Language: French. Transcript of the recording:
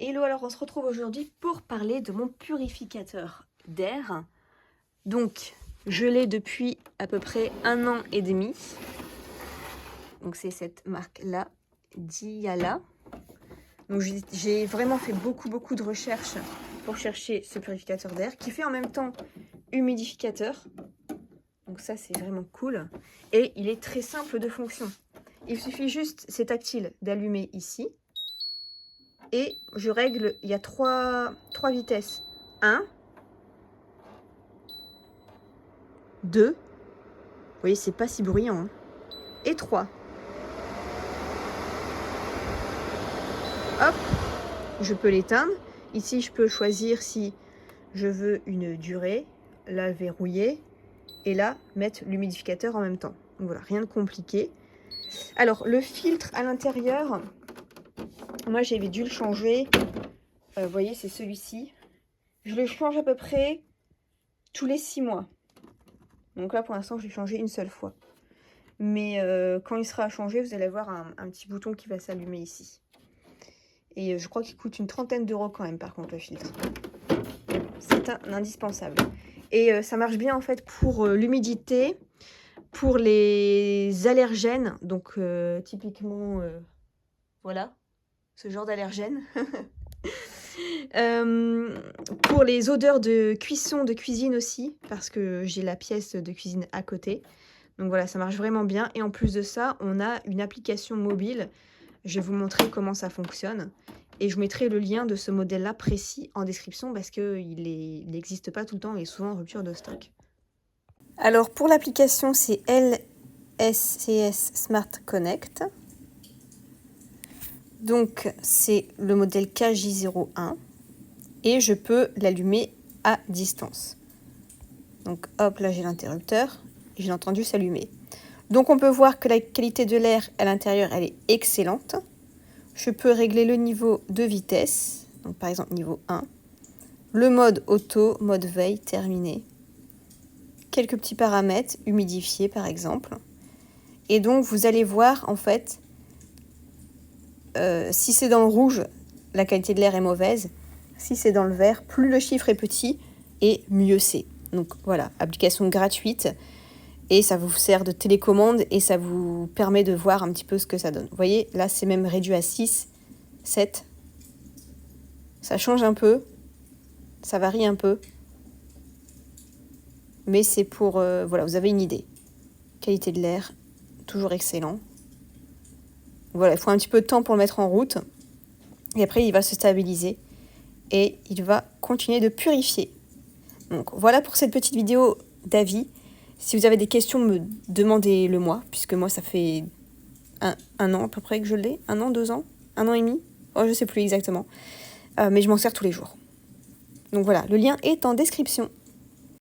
Hello, alors on se retrouve aujourd'hui pour parler de mon purificateur d'air. Donc, je l'ai depuis à peu près 1 an et demi. Donc c'est cette marque-là, Diala. Donc j'ai vraiment fait beaucoup de recherches pour chercher ce purificateur d'air qui fait en même temps humidificateur. Donc ça c'est vraiment cool. Et il est très simple de fonction. Il suffit juste, c'est tactile, d'allumer ici. Et je règle, il y a trois vitesses. 1, 2, vous voyez, c'est pas si bruyant, hein. Et 3. Hop, je peux l'éteindre. Ici, je peux choisir si je veux une durée, là, verrouiller, et là, mettre l'humidificateur en même temps. Donc voilà, rien de compliqué. Alors, le filtre à l'intérieur, moi, j'avais dû le changer. Vous voyez, c'est celui-ci. Je le change à peu près tous les 6 mois. Donc là, pour l'instant, je l'ai changé une seule fois. Mais quand il sera à changer, vous allez avoir un petit bouton qui va s'allumer ici. Et je crois qu'il coûte une 30aine d'euros quand même, par contre, le filtre. C'est un indispensable. Et ça marche bien, en fait, pour l'humidité, pour les allergènes. Donc, typiquement, voilà, ce genre d'allergènes. Pour les odeurs de cuisson, de cuisine aussi, parce que j'ai la pièce de cuisine à côté. Donc voilà, ça marche vraiment bien. Et en plus de ça, on a une application mobile. Je vais vous montrer comment ça fonctionne. Et je vous mettrai le lien de ce modèle-là précis en description parce qu'il n'existe pas tout le temps et est souvent en rupture de stock. Alors pour l'application, c'est LSCS Smart Connect. Donc c'est le modèle KJ01 et je peux l'allumer à distance. Donc hop, là j'ai l'interrupteur et j'ai entendu s'allumer. Donc on peut voir que la qualité de l'air à l'intérieur, elle est excellente. Je peux régler le niveau de vitesse, donc par exemple niveau 1. Le mode auto, mode veille, terminé. Quelques petits paramètres, humidifier par exemple. Et donc vous allez voir en fait, si c'est dans le rouge, la qualité de l'air est mauvaise. Si c'est dans le vert, plus le chiffre est petit et mieux c'est. Donc voilà, application gratuite. Et ça vous sert de télécommande et ça vous permet de voir un petit peu ce que ça donne. Vous voyez, là, c'est même réduit à 6, 7. Ça change un peu. Ça varie un peu. Mais c'est pour... voilà, vous avez une idée. Qualité de l'air, toujours excellent. Voilà, il faut un petit peu de temps pour le mettre en route. Et après, il va se stabiliser. Et il va continuer de purifier. Donc, voilà pour cette petite vidéo d'avis. Si vous avez des questions, demandez-le moi, puisque moi, ça fait un an à peu près que je l'ai. 1 an, 2 ans, 1 an et demi. Oh, je ne sais plus exactement. Mais je m'en sers tous les jours. Donc voilà, le lien est en description.